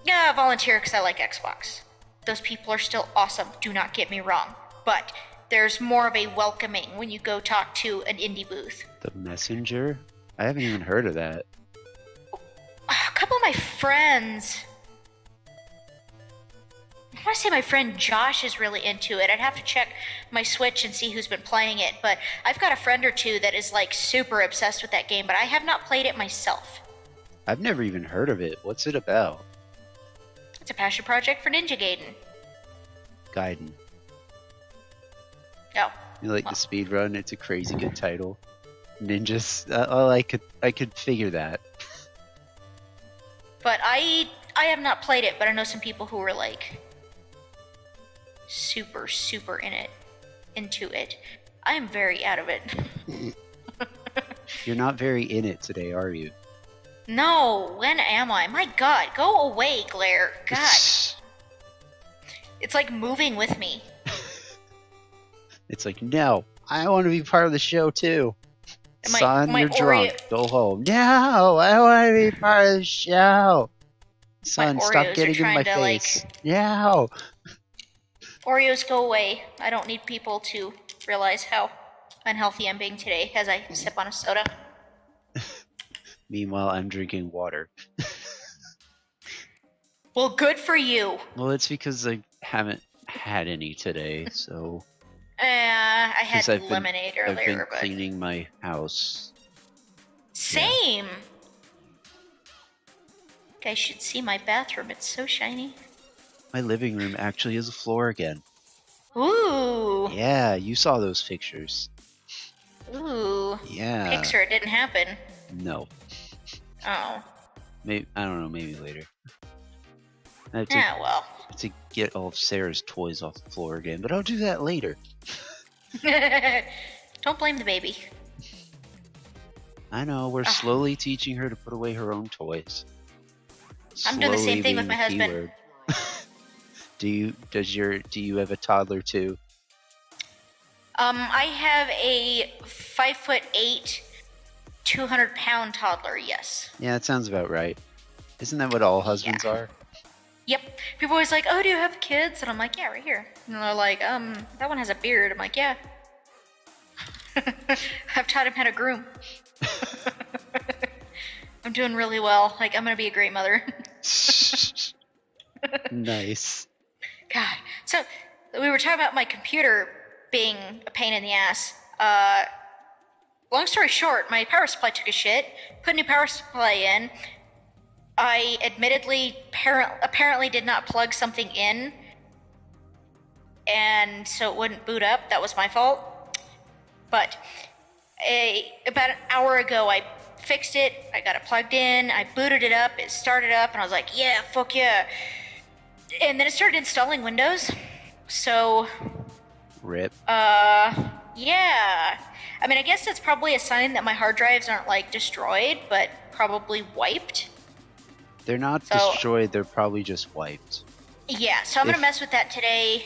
a volunteer because I like Xbox. Those people are still awesome, do not get me wrong. But there's more of a welcoming when you go talk to an indie booth. The Messenger? I haven't even heard of that. A couple of my friends... I want to say my friend Josh is really into it. I'd have to check my Switch and see who's been playing it, but I've got a friend or two that is like super obsessed with that game, but I have not played it myself. I've never even heard of it. What's it about? It's a passion project for Ninja Gaiden. Gaiden. Oh. You like the speed run? It's a crazy good title. Ninjas. I could figure that. But I have not played it, but I know some people who were like super into it. I am very out of it. You're not very in it today, are you? No, when am I? My God, go away, Glare. God. It's like moving with me. It's like, no, I want to be part of the show too. Son, you're drunk. Go home. No, I want to be part of the show. Son, stop getting in my face. No. Oreos, go away. I don't need people to realize how unhealthy I'm being today as I sip on a soda. Meanwhile, I'm drinking water. Well, good for you. Well, it's because I haven't had any today, so... I had lemonade earlier, I've been cleaning my house. Same! Yeah. You guys should see my bathroom. It's so shiny. My living room actually is a floor again. Ooh! Yeah, you saw those pictures. Ooh. Yeah. Picture, it didn't happen. No. Oh. Maybe, I don't know, maybe later. Well. To get all of Sarah's toys off the floor again, but I'll do that later. Don't blame the baby. I know, we're slowly teaching her to put away her own toys. I'm doing the same thing with my husband. Do you have a toddler too? I have a 5'8", 200-pound toddler, yes. Yeah, that sounds about right. Isn't that what all husbands are? Yep. People always like, oh, do you have kids? And I'm like, yeah, right here. And they're like, that one has a beard. I'm like, yeah. I've taught him how to groom. I'm doing really well. Like, I'm going to be a great mother. Nice. God. So, we were talking about my computer being a pain in the ass. Long story short, my power supply took a shit. Put a new power supply in. I admittedly apparently did not plug something in, and so it wouldn't boot up. That was my fault. But about an hour ago, I fixed it. I got it plugged in. I booted it up. It started up, and I was like, yeah, fuck yeah. And then it started installing Windows. So... RIP. Yeah. I mean, I guess that's probably a sign that my hard drives aren't, like, destroyed, but probably wiped. They're not destroyed, they're probably just wiped. Yeah, so I'm going to mess with that today.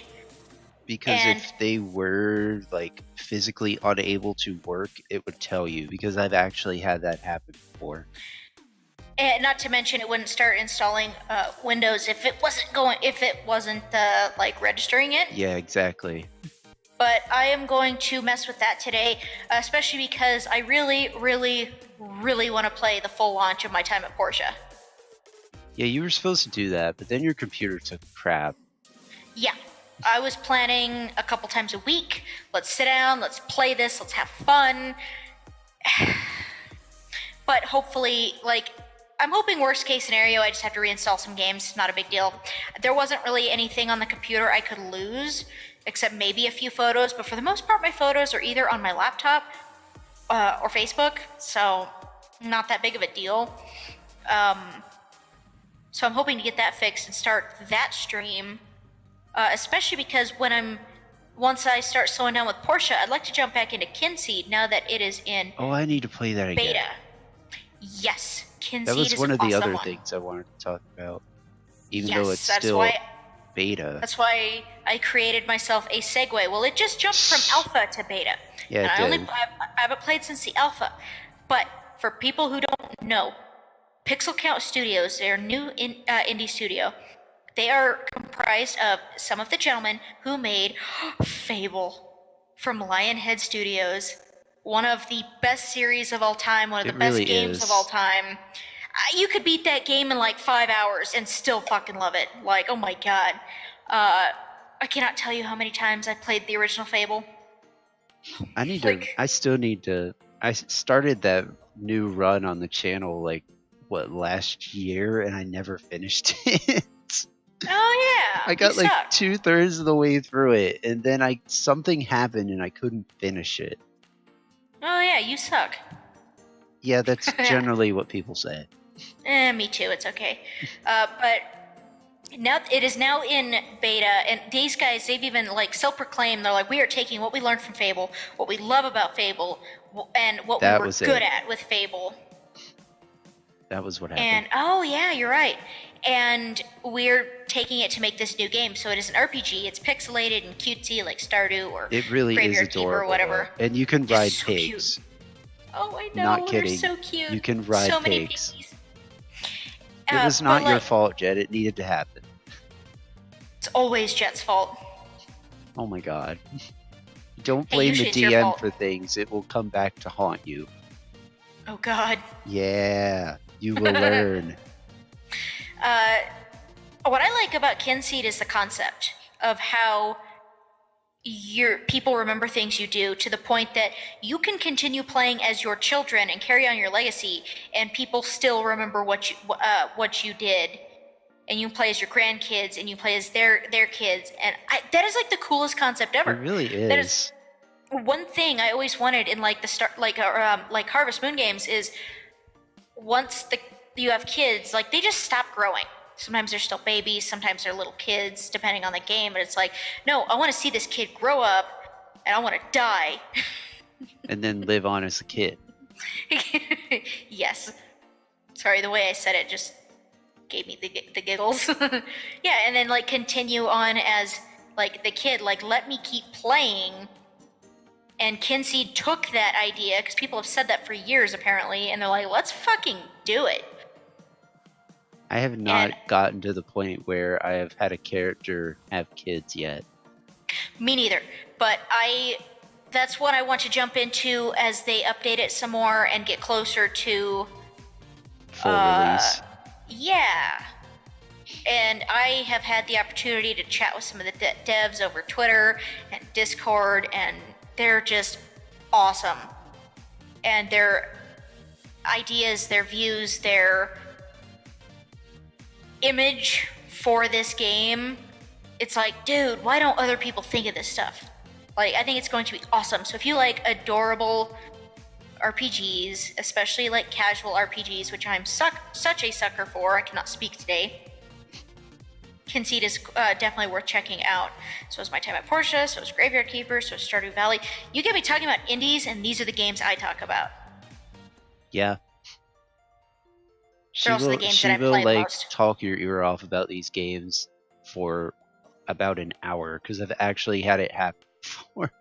Because if they were, like, physically unable to work, it would tell you. Because I've actually had that happen before. And not to mention, it wouldn't start installing Windows if it wasn't like registering it. Yeah, exactly. But I am going to mess with that today, especially because I really, really, really want to play the full launch of My Time at Portia. Yeah, you were supposed to do that, but then your computer took crap. Yeah, I was planning a couple times a week. Let's sit down, let's play this, let's have fun. But hopefully, like, I'm hoping worst case scenario, I just have to reinstall some games. Not a big deal. There wasn't really anything on the computer I could lose, except maybe a few photos. But for the most part, my photos are either on my laptop or Facebook, so not that big of a deal. So I'm hoping to get that fixed and start that stream, especially because once I start slowing down with Portia, I'd like to jump back into Kinseed now that it is in Oh, I need to play that again. beta. Yes, Kinseed That was is one an of the awesome other one. things I wanted to talk about, even Yes, though it's that's still why- beta. That's why I created myself a segue. Well, it just jumped from alpha to beta. Yeah, and it did. I haven't played since the alpha. But for people who don't know, Pixel Count Studios, their new indie studio, they are comprised of some of the gentlemen who made Fable from Lionhead Studios. One of the best series of all time, one of the It best really games is. of all time. You could beat that game in like 5 hours and still fucking love it. Like, oh my god. I cannot tell you how many times I played the original Fable. I still need to. I started that new run on the channel last year, and I never finished it. Oh yeah. I got you like suck. 2/3 of the way through it, and then something happened and I couldn't finish it. Oh yeah, you suck. Yeah, that's generally what people say. Me too. It's okay. But now it is now in beta, and these guys, they've even like self-proclaimed. They're like, we are taking what we learned from Fable, what we love about Fable, and what That we were was good it. at with Fable. That was what happened. And oh yeah, you're right. And we're taking it to make this new game. So it is an RPG. It's pixelated and cutesy like Stardew or It really is Graveyard Keeper adorable. or whatever. And you can They're ride so pigs. Oh, I know. Not They're kidding. so cute. You can ride so many pigs. piggies. It was but, not your like, fault, Jet. It needed to happen. It's always Jet's fault. Oh my god. Don't Hey, blame the usually it's your DM fault. for things. It will come back to haunt you. Oh God. Yeah, you will learn. What I like about Kinseed is the concept of how your people remember things you do to the point that you can continue playing as your children and carry on your legacy, and people still remember what you did, and you play as your grandkids and you play as their kids, and that is like the coolest concept ever. It really is. That is one thing I always wanted in like the start, like Harvest Moon games is once you have kids, like they just stop growing. Sometimes they're still babies, sometimes they're little kids, depending on the game. But it's like, no, I want to see this kid grow up, and I want to die. And then live on as a kid. Yes. Sorry, the way I said it just gave me the giggles. Yeah, and then like continue on as like the kid, like let me keep playing. And Kinseed took that idea, because people have said that for years apparently, and they're like, let's fucking do it. I have not gotten to the point where I have had a character have kids yet. Me neither. But that's what I want to jump into as they update it some more and get closer to Full release. Yeah. And I have had the opportunity to chat with some of the devs over Twitter and Discord, and they're just awesome. And their ideas, their views, their image for this game, it's like, dude, why don't other people think of this stuff? Like, I think it's going to be awesome. So if you like adorable RPGs, especially like casual RPGs, which I'm such a sucker for, I cannot speak today, Kinseed is definitely worth checking out. So is My Time at Portia, so is Graveyard Keeper, so is Stardew Valley. You get me talking about indies, and these are the games I talk about. Yeah. They're also the games that I play most. Talk your ear off about these games for about an hour, because I've actually had it happen before.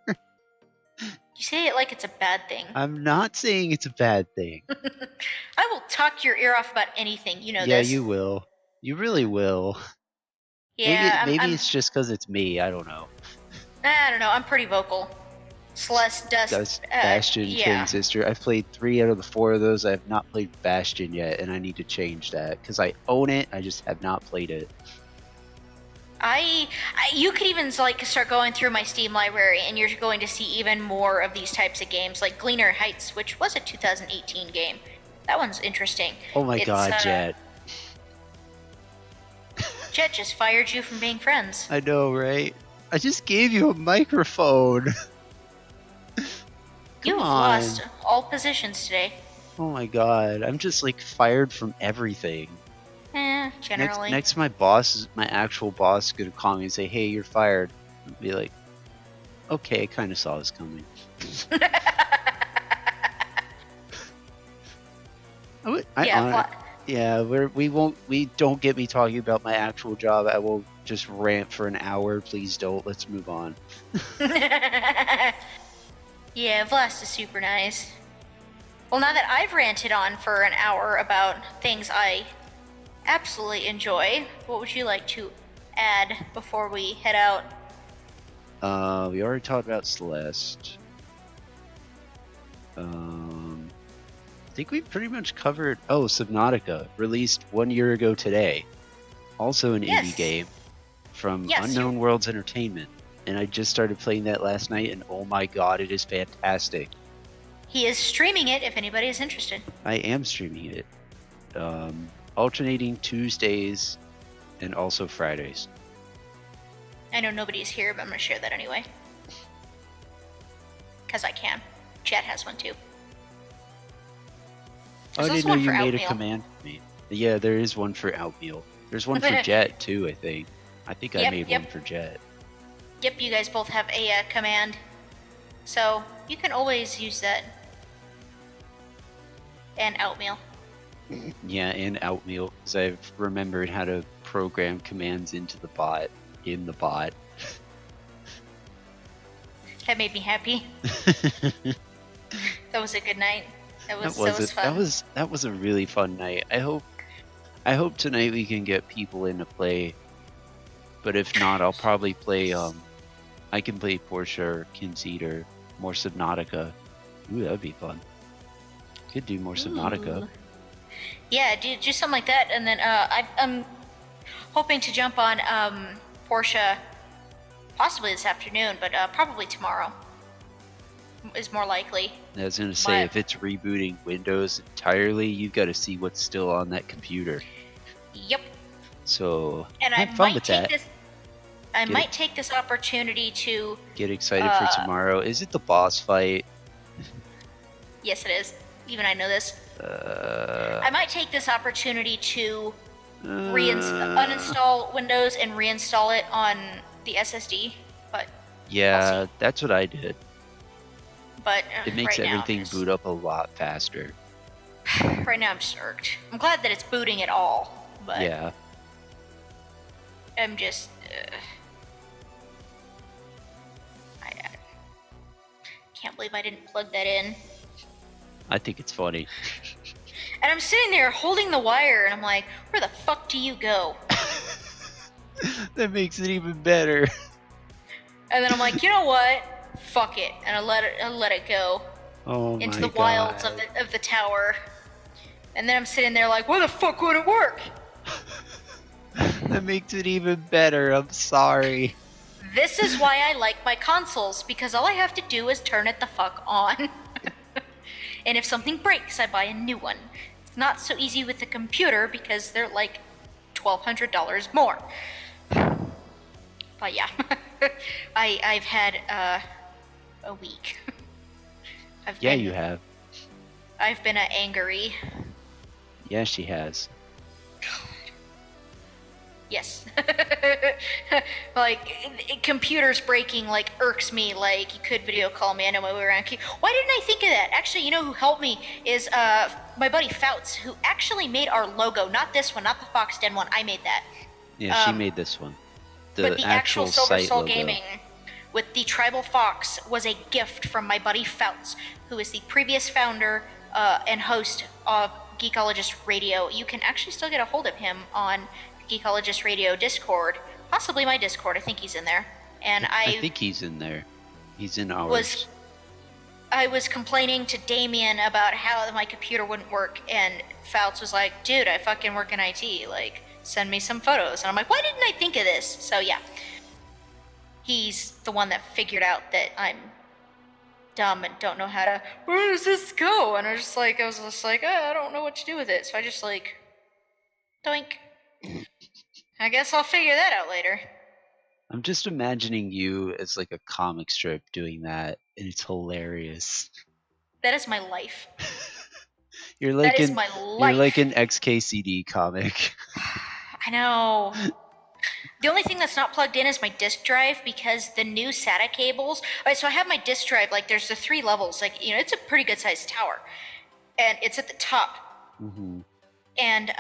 You say it like it's a bad thing. I'm not saying it's a bad thing. I will talk your ear off about anything. You know Yeah, this. you will. You really will. Yeah, Maybe it's just because it's me. I don't know. I don't know. I'm pretty vocal. Celeste, Dust, Bastion, yeah. Transistor. I've played 3 out of the 4 of those. I have not played Bastion yet, and I need to change that because I own it. I just have not played it. You could even like start going through my Steam library, and you're going to see even more of these types of games, like Gleaner Heights, which was a 2018 game. That one's interesting. Oh my god, Jet. Jet just fired you from being friends. I know, right? I just gave you a microphone. You've lost all positions today. Oh my god, I'm just like fired from everything. Generally. Next my actual boss is gonna call me and say, "Hey, you're fired." I'd be like, "Okay, I kind of saw this coming." We don't get me talking about my actual job. I will just rant for an hour. Please don't. Let's move on. Yeah, Vlast is super nice. Well, now that I've ranted on for an hour about things I absolutely enjoy, what would you like to add before we head out? We already talked about Celeste. I think we've pretty much covered... Oh, Subnautica, released 1 year ago today. Also an indie game from Unknown Worlds Entertainment. And I just started playing that last night, and oh my god, it is fantastic. He is streaming it if anybody is interested. I am streaming it. Alternating Tuesdays and also Fridays. I know nobody's here, but I'm going to share that anyway. Because I can. Chat has one too. I didn't know you made a command for me. Yeah, there is one for Outmeal. There's one for Jet too, I think. I think I made one for Jet. Yep, you guys both have a command. So, you can always use that. And Outmeal. Yeah, and Outmeal, because I've remembered how to program commands into the bot, in the bot. That made me happy. That was a good night. That was fun. That was a really fun night. I hope tonight we can get people in to play. But if not, I'll probably play I can play Portia or Conceit, more Subnautica. Ooh, that'd be fun. Could do more Subnautica. Yeah, do something like that, and then I'm hoping to jump on Portia possibly this afternoon, but probably tomorrow is more likely. I was gonna say, if it's rebooting Windows entirely, you've got to see what's still on that computer. Yep. So and have fun with that. I might take this opportunity to get excited for tomorrow. Is it the boss fight? Yes, it is. Even I know this. I might take this opportunity to uninstall Windows and reinstall it on the SSD, but yeah, that's what I did. But it makes everything boot up a lot faster. Right now I'm just irked. I'm glad that it's booting at all, but yeah, I'm just I can't believe I didn't plug that in. I think it's funny. And I'm sitting there holding the wire, and I'm like, where the fuck do you go? That makes it even better. And then I'm like, you know what? Fuck it. And I let it go into the wilds of the tower. And then I'm sitting there like, why the fuck would it work? That makes it even better. I'm sorry. This is why I like my consoles, because all I have to do is turn it the fuck on. And if something breaks, I buy a new one. It's not so easy with the computer because they're like $1,200 more. But yeah, I've had a week. You have. I've been angry. Yeah, she has. Yes. Like, computers breaking, like, irks me. Like, you could video call me. I know my way around. Why didn't I think of that? Actually, you know who helped me is my buddy Fouts, who actually made our logo. Not this one, not the Fox Den one. I made that. Yeah, she made this one. But the actual Silver Soul Gaming with the Tribal Fox was a gift from my buddy Fouts, who is the previous founder and host of Geekologist Radio. You can actually still get a hold of him on Geekologist Radio Discord, possibly my Discord. I think he's in there. and I think he's in there. He's in ours. I was complaining to Damien about how my computer wouldn't work, and Fouts was like, dude, I fucking work in IT, like, send me some photos. And I'm like, why didn't I think of this? So yeah, he's the one that figured out that I'm dumb and don't know how to, where does this go? And I was just like, I don't know what to do with it. So I just like, doink. I guess I'll figure that out later. I'm just imagining you as like a comic strip doing that, and it's hilarious. That is my life. You're like an XKCD comic. I know. The only thing that's not plugged in is my disk drive, because the new SATA cables. Alright, so I have my disk drive, like there's the 3 levels, like, you know, it's a pretty good sized tower, and it's at the top. Mm-hmm. And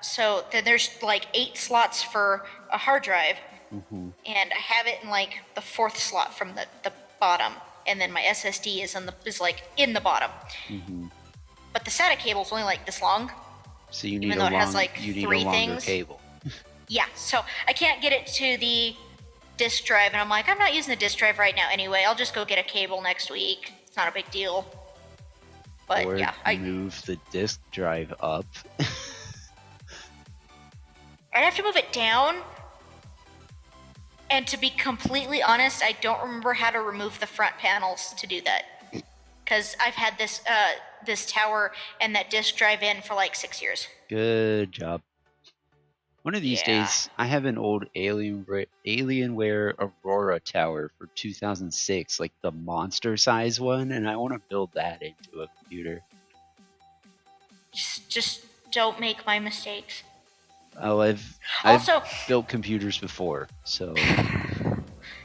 so then there's like 8 slots for a hard drive. Mm-hmm. And I have it in like the 4th slot from the bottom, and then my SSD is like in the bottom. Mm-hmm. But the SATA cable is only like this long. So you need a longer cable. Yeah, so I can't get it to the disk drive, and I'm like, I'm not using the disk drive right now anyway. I'll just go get a cable next week. It's not a big deal. But or yeah, move the disk drive up. I'd have to move it down. And to be completely honest, I don't remember how to remove the front panels to do that, because I've had this tower and that disk drive in for like 6 years. Good job. One of these days, I have an old Alienware Aurora tower for 2006, like the monster size one, and I want to build that into a computer. Just don't make my mistakes. Oh, I've built computers before, so.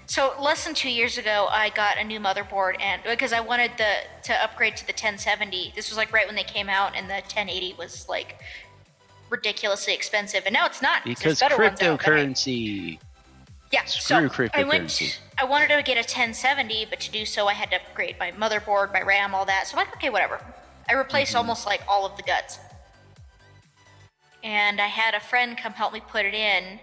So less than 2 years ago, I got a new motherboard, and because I wanted to upgrade to the 1070. This was like right when they came out, and the 1080 was like ridiculously expensive, and now it's not. Because cryptocurrency. Yeah, Screw cryptocurrency. I wanted to get a 1070, but to do so, I had to upgrade my motherboard, my RAM, all that. So I'm like, okay, whatever. I replaced almost like all of the guts. And I had a friend come help me put it in.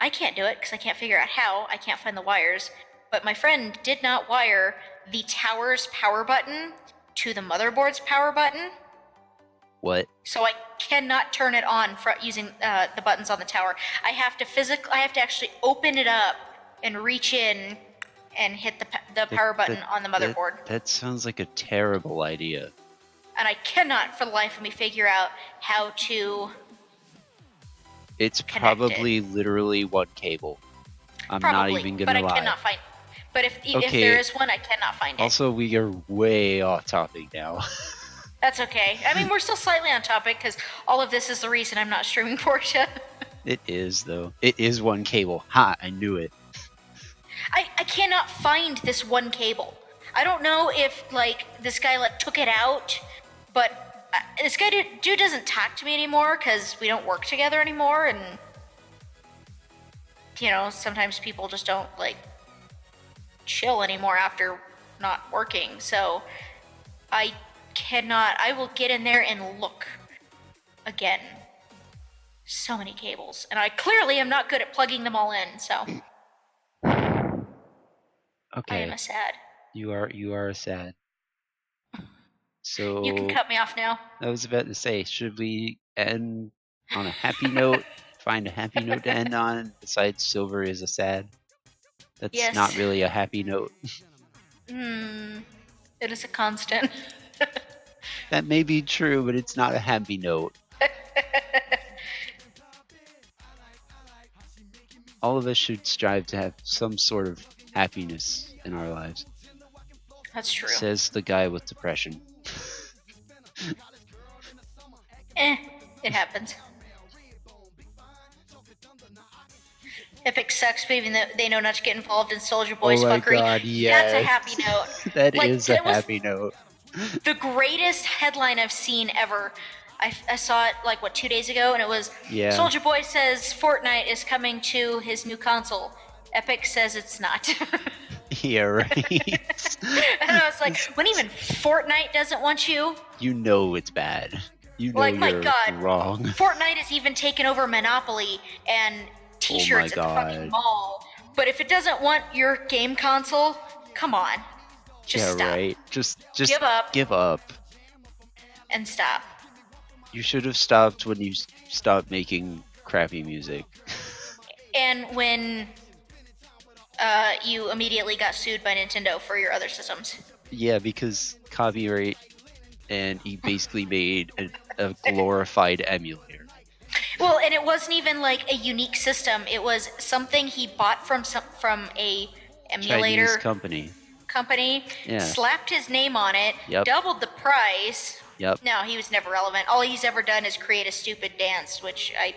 I can't do it because I can't figure out how. I can't find the wires. But my friend did not wire the tower's power button to the motherboard's power button. What? So I cannot turn it on using the buttons on the tower. I have to actually open it up and reach in and hit the power button on the motherboard. That sounds like a terrible idea. And I cannot for the life of me figure out how to. It's probably literally one cable. I'm not even gonna lie. But I cannot find. But if there is one, I cannot find it. Also, we are way off topic now. That's okay. I mean, we're still slightly on topic because all of this is the reason I'm not streaming Portia. It is, though. It is one cable. Ha! I knew it. I cannot find this one cable. I don't know if like this guy took it out. But this guy dude doesn't talk to me anymore because we don't work together anymore, and you know, sometimes people just don't like chill anymore after not working. So I will get in there and look again. So many cables, and I clearly am not good at plugging them all in. So okay, I am a sad. You are a sad. So you can cut me off now. I was about to say, should we end on a happy note? Find a happy note to end on, besides Silver is a sad? That's not really a happy note. It is a constant. That may be true, but it's not a happy note. All of us should strive to have some sort of happiness in our lives. That's true. Says the guy with depression. It happens. Epic sucks, but even though they know not to get involved in Soldier Boy's fuckery. Oh my god, yes. That's a happy note. That is a happy note. The greatest headline I've seen ever. I saw it 2 days ago, and it was Soldier Boy says Fortnite is coming to his new console. Epic says it's not. Yeah, right. And I was like, when even Fortnite doesn't want you? You know it's bad. You know you're wrong. Fortnite has even taken over Monopoly and t-shirts at the fucking mall. But if it doesn't want your game console, come on. Just stop. Right. Just Give up. Give up. And stop. You should have stopped when you stopped making crappy music. And when you immediately got sued by Nintendo for your other systems. Yeah, because copyright, and he basically made a glorified emulator. Well, and it wasn't even like a unique system. It was something he bought from a emulator Chinese company, yeah. Slapped his name on it, Yep. doubled the price. Yep. No, he was never relevant. All he's ever done is create a stupid dance, which I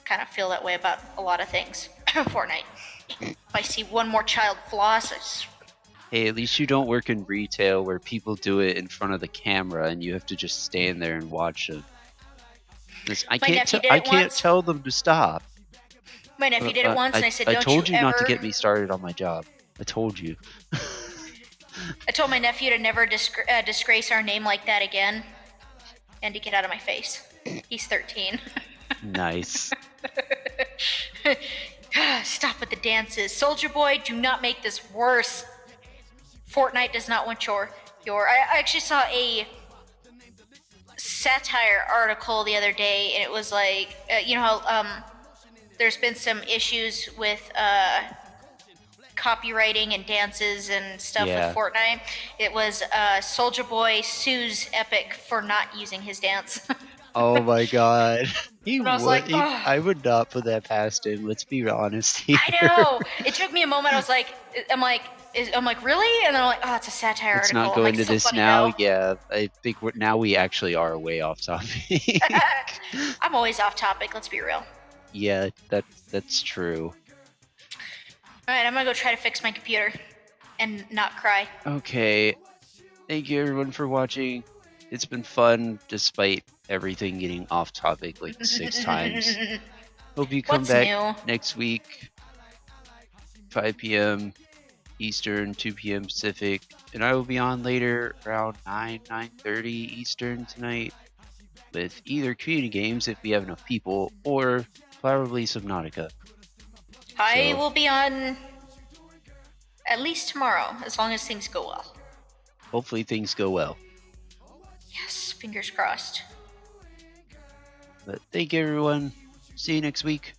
kind of feel that way about a lot of things. Fortnite. If I see one more child floss, Hey, at least you don't work in retail where people do it in front of the camera and you have to just stand there and watch them. I can't tell them to stop. My nephew did it once, and I said, "Don't you ever?" I told you not to get me started on my job. I told you. I told my nephew to never disgrace our name like that again, and to get out of my face. He's 13. Nice. Stop with the dances. Soldier Boy, do not make this worse. Fortnite does not want your. I actually saw a satire article the other day, and it was like, you know how there's been some issues with copywriting and dances and stuff with Fortnite. It was Soldier Boy sues Epic for not using his dance. Oh my god. I would not put that past him. Let's be honest here. I know. It took me a moment. I was like, I'm like, really? And then I'm like, oh, it's a satire Let's article. not go into this now. Though. Yeah, I think now we actually are way off topic. I'm always off topic. Let's be real. Yeah, that's true. All right, I'm gonna go try to fix my computer and not cry. Okay. Thank you everyone for watching. It's been fun despite everything getting off topic like 6 times. Hope you come back next week, 5 p.m. Eastern, 2 p.m. Pacific, and I will be on later around 9:30 Eastern tonight with either community games if we have enough people, or probably Subnautica. I will be on at least tomorrow, as long as things go well. Hopefully things go well. Yes, fingers crossed. But thank you everyone. See you next week.